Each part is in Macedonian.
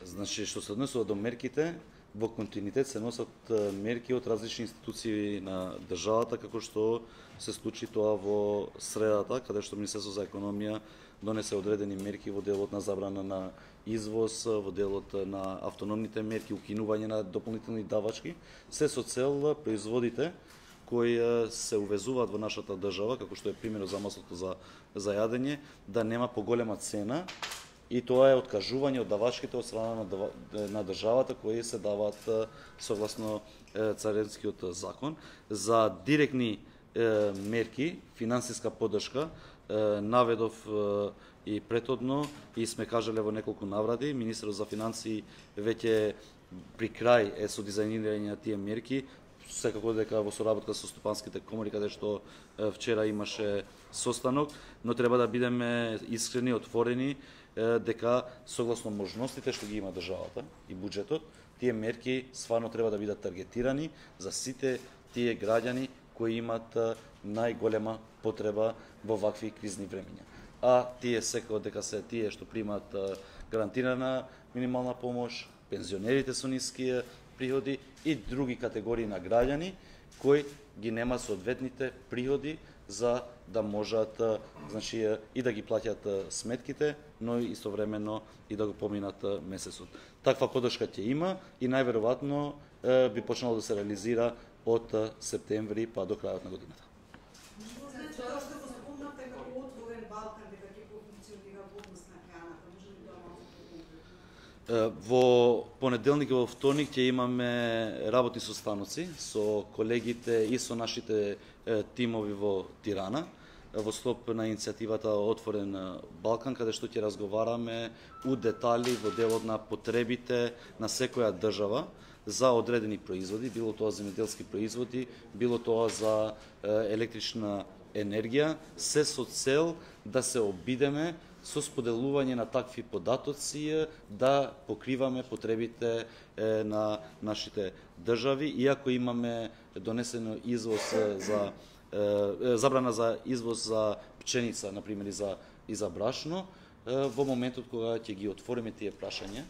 Значи, што се однесува до мерките, во континуитет се носат мерки од различни институции на државата, како што се случи тоа во средата, каде што Министерството за економија донесе одредени мерки во делот на забрана на извоз, во делот на автономните мерки, укинување на дополнителни давачки, се со цел производите кои се увезуваат во нашата држава, како што е примерот за маслото за јадење, да нема поголема цена, и тоа е откажување од давачките од страна на државата кои се даваат согласно царинскиот закон. За директни мерки, финансиска поддршка, наведов и претhodно и сме кажале во неколку наврати, министерот за финансии веќе при крај е со дизајнирање на тие мерки, секако дека во соработка со стопанските комори, каде што вчера имаше состанок, но треба да бидеме искрени, отворени, дека согласно можностите што ги има државата и буџетот, тие мерки стварно треба да бидат таргетирани за сите тие граѓани кои имат најголема потреба во вакви кризни времиња. А тие секако дека се тие што примаат гарантирана минимална помош, пензионерите со ниски приходи и други категории на граѓани кои ги нема соодветните приходи за да можат, значи, и да ги плаќаат сметките, но истовремено и да го поминат месецот. Таква поддршка ќе има и најверојатно би почнало да се реализира од септември па до крајот на годината. Тоа што го спомнавте како отворен Балкан, дека ќе функционира однос на храната, може ли да малку? Во понеделник и во вторник ќе имаме работни состаноци со колегите и со нашите тимови во Тирана, во склоп на иницијативата Отворен Балкан, каде што ќе разговараме у детали во делот на потребите на секоја држава за одредени производи, било тоа земјоделски производи, било тоа за електрична енергија, се со цел да се обидеме со споделување на такви податоци да покриваме потребите на нашите држави, иако имаме донесено извоз за забрана за извоз за пченица, например, и за брашно, во моментот кога ќе ги отвориме тие прашања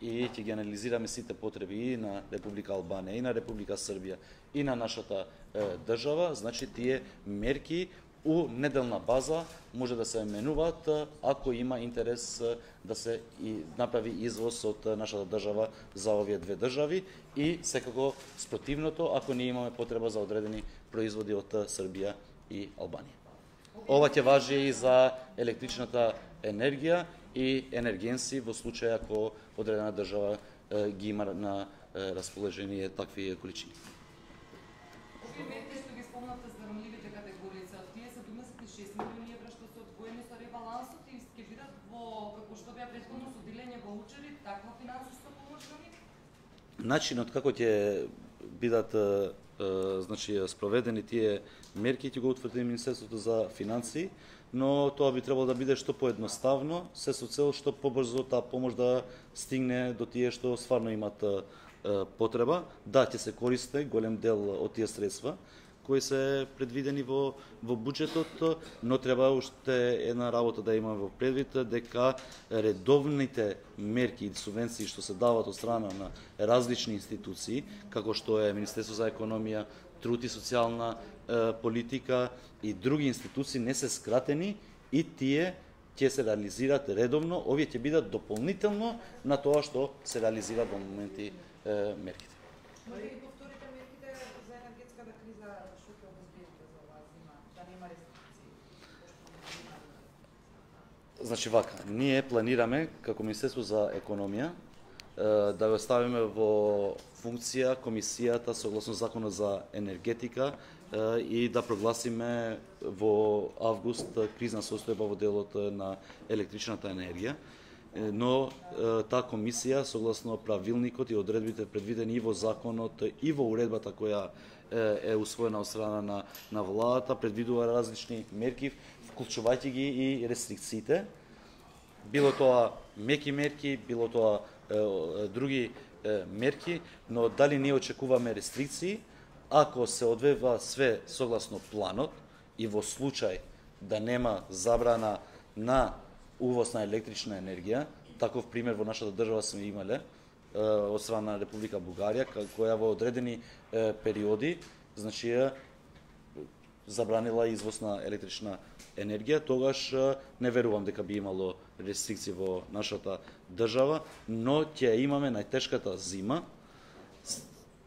и ќе ги анализираме сите потреби и на Република Албанија, и на Република Србија, и на нашата држава, значи тие мерки у неделна база може да се менуваат ако има интерес да се направи извоз од нашата држава за овие две држави и секако спротивното ако не имаме потреба за одредени производи од Србија и Албанија. Ова ќе важи и за електричната енергија и енергенси во случај ако одредена држава ги има на расположение такви количини. Овие мерки што ги спомнавте за ранливите категории, тие се 26 милиони евра што се одвоени со ребалансот и ќе бидат во, како што беа претходно со делење ваучери, таква финансиска помош за нив? Начинот како ќе бидат значи спроведени тие мерки ќе го утврди Министерството за финансии, но тоа би требало да биде што поедноставно, се со цел што побрзо таа помош да стигне до тие што стварно имат потреба. Да, ќе се користи голем дел од тие средства кои се предвидени во буџетот, но треба уште една работа да имаме во предвид, дека редовните мерки и субвенции што се дават од страна на различни институции, како што е Министерство за економија, труд и социјална политика и други институции не се скратени и тие ќе се реализираат редовно, овие ќе бидат дополнително на тоа што се реализира во моменти мерките. Може ли повторите мерките за енергетската криза што ќе обезбедите за оваа зима, да нема рестрикции? Значи вака, ние планираме како Министерство за економија да го ставиме во функција комисијата согласно законот за енергетика и да прогласиме во август кризна состојба во делот на електричната енергија. Но таа комисија согласно правилникот и одредбите предвидени и во законот и во уредбата која е усвоена од страна на владата предвидува различни мерки, вклучувајќи ги и рестрикциите, било тоа меки мерки, било тоа други мерки, но дали ние очекуваме рестрикции, ако се одвива све согласно планот и во случај да нема забрана на увоз на електрична енергија, таков пример во нашата држава сме имале од страна на Република Бугарија, која во одредени периоди, значи забранила извоз на електрична енергија, тогаш не верувам дека би имало рестрикции во нашата држава, но ќе имаме најтешката зима.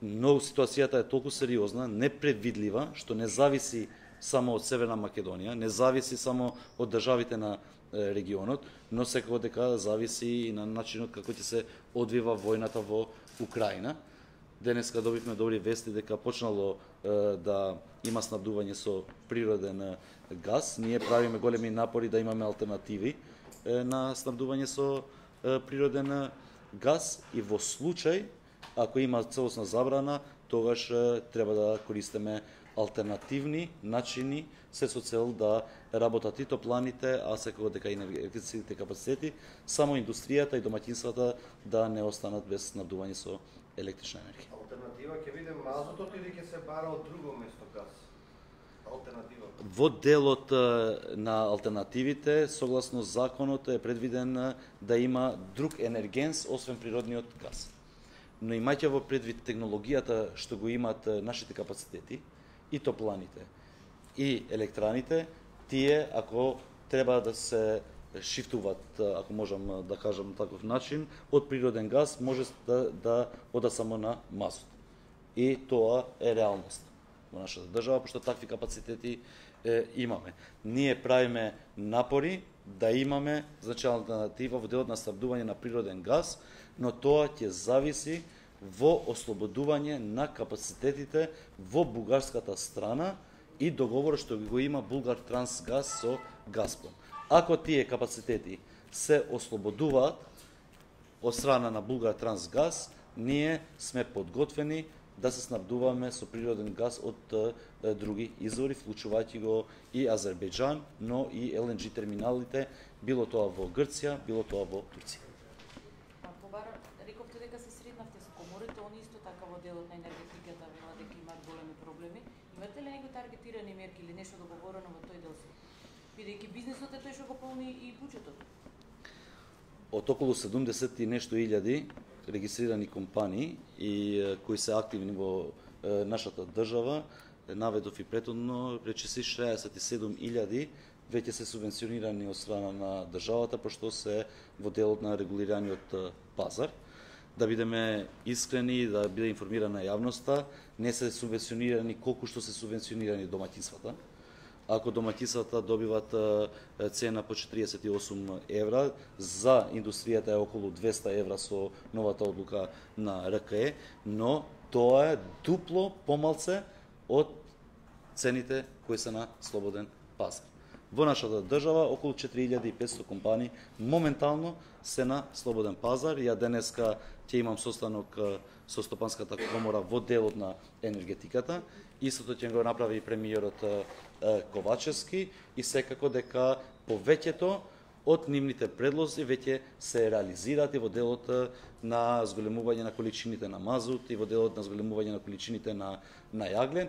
Но ситуацијата е толку сериозна, непредвидлива, што не зависи само од Северна Македонија, не зависи само од државите на регионот, но секако дека зависи и на начинот како ќе се одвива војната во Украина. Денеска добивме добри вести дека почнало да има снабдување со природен газ. Ние правиме големи напори да имаме алтернативи на снабдување со природен газ и во случај ако има целосна забрана, тогаш треба да користиме алтернативни начини се со цел да работат и топланите, а секако дека и енергетските капацитети, само индустријата и домаќинствата да не останат без снабдување со електрична енергија. Алтернатива ќе биде мазутот или ќе се бара од друго место газ? Алтернатива. Во делот на алтернативите, согласно законот е предвиден да има друг енергенс освен природниот газ. Но имајќи во предвид технологијата што го имаат нашите капацитети, и топланите, и електраните, тие ако треба да се шифтуваат, ако можам да кажам таков начин, од природен газ може да ода само на мазут. И тоа е реалност во нашата држава, пошто такви капацитети имаме. Ние правиме напори да имаме значајна алтернатива во делот на снабдување на природен газ, но тоа ќе зависи во ослободување на капацитетите во бугарската страна и договорот што го има Булгартрансгаз со Газпром. Ако тие капацитети се ослободуваат од страна на Булгартрансгаз, ние сме подготвени да се снабдуваме со природен газ од други извори, вклучувајќи го и Азербејџан, но и ЛНГ терминалите, било тоа во Грција, било тоа во Турција. Рековте дека се сретнавте со коморите, они исто така во делот на енергетиката велат дека имаат големи проблеми. Имате ли некои таргетирани мерки или нешто договорено во тој дел? Бидејќи бизнисот е тој што го полни и буџетот. Од околу 70 и нешто илјади регистрирани компании и кои се активни во нашата држава, наведов и претhodно, речиси 67.000 веќе се субвенционирани од страна на државата, пошто се во делот на регулираниот пазар. Да бидеме искрени и да биде информирана јавноста, не се субвенционирани колку што се субвенционирани домаќинствата. Ако домаќинствата добиват цена по 48 евра, за индустријата е околу 200 евра со новата одлука на РКЕ, но тоа е дупло помалце од цените кои се на слободен пазар. Во нашата држава околу 4500 компании моментално се на слободен пазар. Ја денеска ќе имам состанок со Стопанската комора во делот на енергетиката. Истото ќе го направи и премиерот Ковачевски и секако дека повеќето од нивните предлози веќе се реализираат и во делот на зголемување на количините на мазут и во делот на зголемување на количините на јаглен,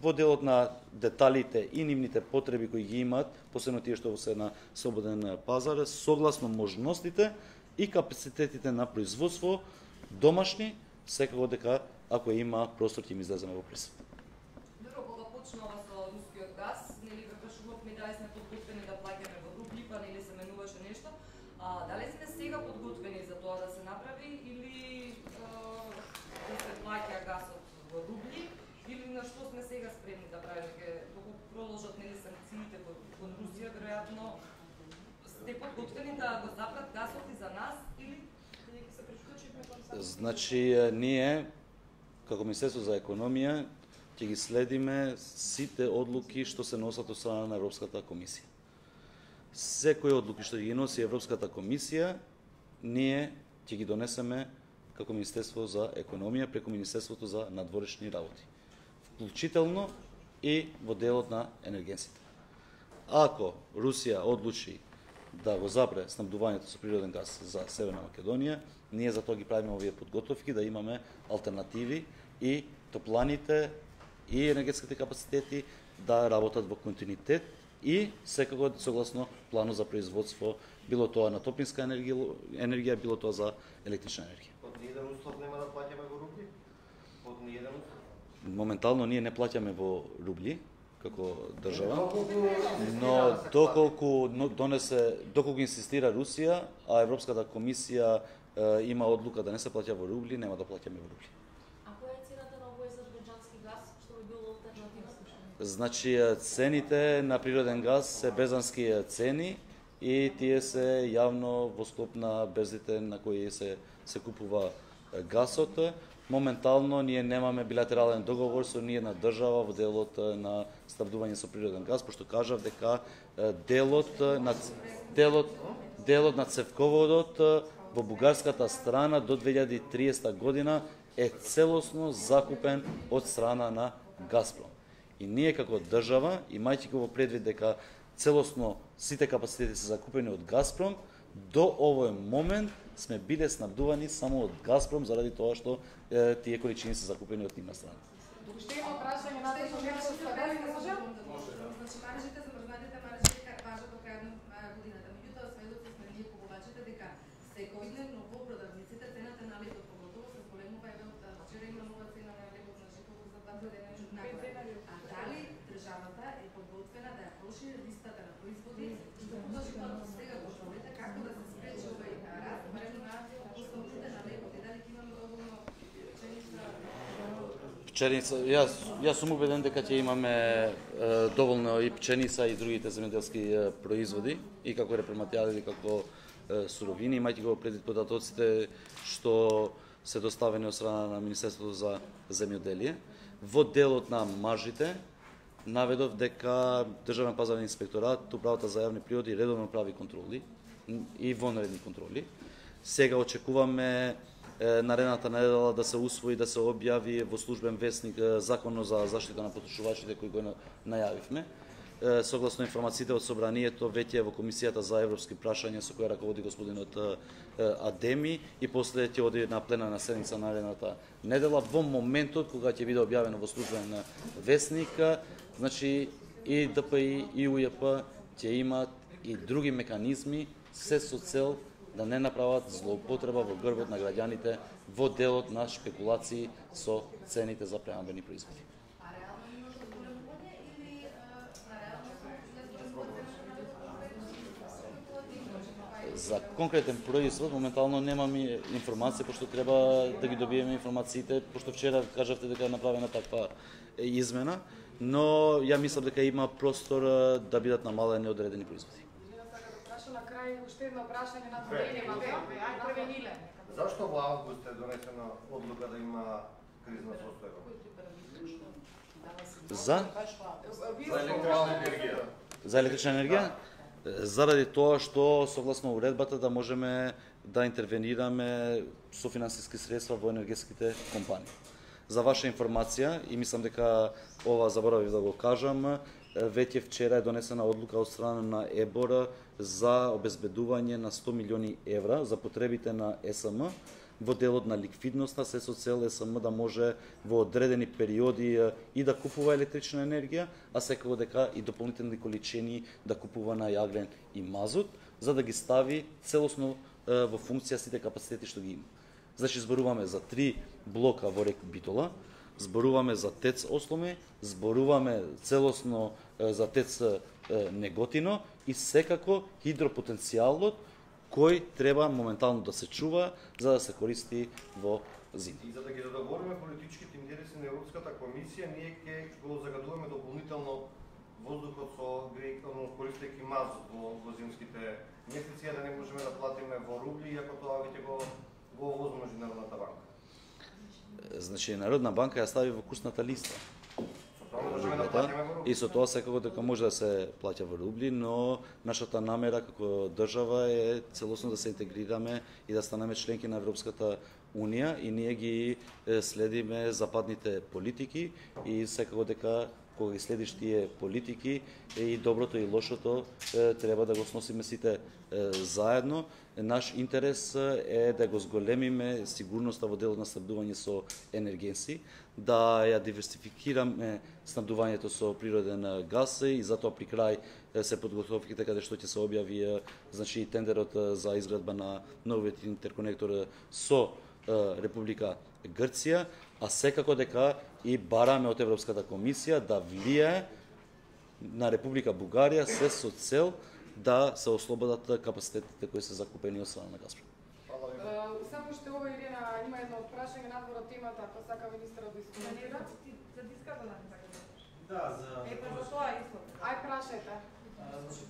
во делот на деталите и нивните потреби кои ги имаат, посебно тие што се на слободен пазар, согласно можностите и капацитетите на производство домашни, секако дека ако има простор ќе им излеземе во пресад. Добро, кога почнува со рускиот газ, нели прашувавме дали сме подготвени да плаќаме во рубли, па нели се менуваше нешто. Дали сме сега подготвени за тоа да се направи или да се плаќа газот во рубли, или на што сме сега спремни да правиме? Доколку продолжат нели санкциите кон Русија, веројатно сте подготвени да го запрат газот и за нас или ќе се приклучиме кон санкциите? Значи, ние како Министерство за економија ќе ги следиме сите одлуки што се носат од страна на Европската комисија. Секои одлуки што ги носи Европската комисија, ние ќе ги донесеме како Министерство за економија преку Министерството за надворешни работи, вклучително и во делот на енергенсите. Ако Русија одлучи да го запре снабдувањето со природен газ за Северна Македонија, ние за тоа ги правиме овие подготовки да имаме алтернативи и топланите и енергетските капацитети да работат во континуитет и секако согласно планот за производство, било тоа на топлинска енергија, било тоа за електрична енергија. Под ниеден услов нема да плаќаме во рубли? Под ниеден услов? Моментално ние не плаќаме во рубли како држава, но доколку инсистира Русија, а Европската комисија има одлука да не се плаќа во рубли, нема да плаќаме во рубли. А која е цената на овој азербејџански газ, што би било алтернатива? Значи цените на природен газ се безански цени и тие се јавно во склоп на берзите на кои се купува газот. Моментално ние немаме билатерален договор со ниедна држава во делот на снабдување со природен газ, пошто кажав дека делот на цевководот во бугарската страна до 2030 година е целосно закупен од страна на Газпром. И ние како држава, имајќи го во предвид дека целосно сите капацитети се закупени од Газпром, до овој момент сме биле снабдувани само од Газпром заради тоа што тие количини се закупени од нивна страна. Уште има прашање на тоа што може? Значи маржите, замрзнатите маржи важат до крајот на годината. Меѓутоа сведоци сме ние купувачите дека секојдневно во продавниците цената на ликот поготово се зголемува, еве од вчера има нова цена на ликот на житото за 2 дена нагоре. А дали државата е подготвена да ја прошири листата на производи, што положително сега контролите како да се спречи овој раст, барем на поставките на лекот и дали ќе имаме доволно Пченица, јас сум убеден дека ќе имаме доволно и пченица и другите земјоделски производи, и како репроматијали, и како суровини, имајќи го предвид податоците што се доставени од страна на Министерството за земјоделие. Во делот на маржите наведов дека Државен пазарен инспекторат, Управата за јавни приходи редовно прави контроли и вонредни контроли. Сега очекуваме наредната недела да се усвои, да се објави во службен весник Законот за заштита на потрошувачите кој го најавивме. Согласно информациите од собранието, веќе во Комисијата за европски прашања со која раководи господинот Адеми и после ќе оди на пленарна седница наредната недела. Во моментот кога ќе биде објавено во службен весник, значи и ДПИ и УЈП ќе имат и други механизми, се со цел да не направат злоупотреба во грбот на граѓаните во делот на шпекулации со цените за прехранбени производи. А реално има зголемување или За конкретен производ моментално немам информација, пошто треба да ги добиеме информациите, пошто вчера кажавте дека е направена таква измена, но ја мислам дека има простор да бидат намалени одредени производи. На крај уште едно прашање на Првениле. Зашто во август е донесена одлука да има кризна состојба? За електроенергија. За електрична енергија? Заради тоа што согласно уредбата да можеме да интервенираме со финансиски средства во енергетските компании. За ваша информација, и мислам дека ова заборавив да го кажам, веќе вчера е донесена одлука од страна на ЕБОР за обезбедување на 100 милиони евра за потребите на СМ во делот на ликвидноста, се со цел СМ да може во одредени периоди и да купува електрична енергија, а секако дека и дополнителни количини да купува на јаглен и мазут, за да ги стави целосно во функција сите капацитети што ги има. Значи зборуваме за 3 блока во рек Битола, зборуваме за ТЕЦ Осломе, зборуваме целосно за ТЕЦ Неготино и секако хидропотенцијалот кој треба моментално да се чува за да се користи во зима. И за да ги задоволиме политичките интереси на Европската комисија, ние ќе го загадуваме дополнително воздухот со грејкано користејќи мазут во зимските месеци, да не можеме да платиме во рубли, иако тоа веќе го овозможи Народната банка. Значи Народна банка ја стави во курсната листа. Со тоа можеме да платиме во рубли. И со тоа секако дека може да се плаќа во рубли, но нашата намера како држава е целосно да се интегрираме и да станеме членки на Европската Унија и ние ги следиме западните политики и секако дека кога ги следиш тие политики и доброто и лошото треба да го сносиме сите заедно. Наш интерес е да го зголемиме сигурноста во делот на снабдување со енергенси, да ја диверсификираме снабдувањето со природен газ и затоа при крај се подготовките каде што ќе се објави значи тендерот за изградба на новиот интерконектор со Република Грција, а секако дека и бараме од Европската комисија да влијае на Република Бугарија се со цел да се ослободат капацитетите кои се закупени од страна на Газпром. Само што ова Ирина има едно прашање надвор од темата, ако сака министерот да искоментира. За дискатала не така. Да, за За тоа исто. Ај прашајте. Значи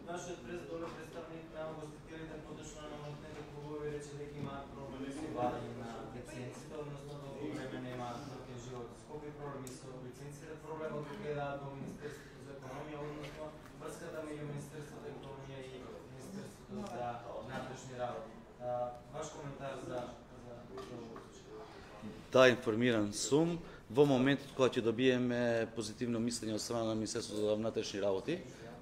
нашиот доле представник на гостителите подошла на монетните клубови рече дека има проблеми со владање на лиценците, односно долго време нема токен живот. Колку проблеми со лиценците, проблемот гледа до Министерството за економија, односно врската меѓу Министерството за економија и Министерството за внатрешни работи. Ваш коментар за Да, информиран сум. Во моментот кога ќе добиеме позитивно мислење од страна на Министерството за внатрешни работи,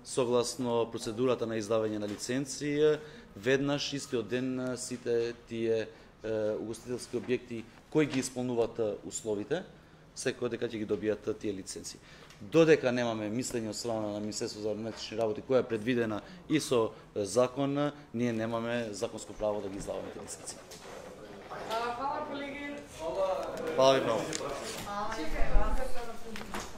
согласно процедурата на издавање на лиценци, веднаш истиот ден сите тие угостителски објекти кои ги исполнуваат условите, секој дека ќе ги добијат тие лиценци. Додека немаме мислење од страна на Министерството за внатрешни работи која е предвидена и со закон, ние немаме законско право да ги издаваме тие лиценци. Фала колеги. Фала ви много.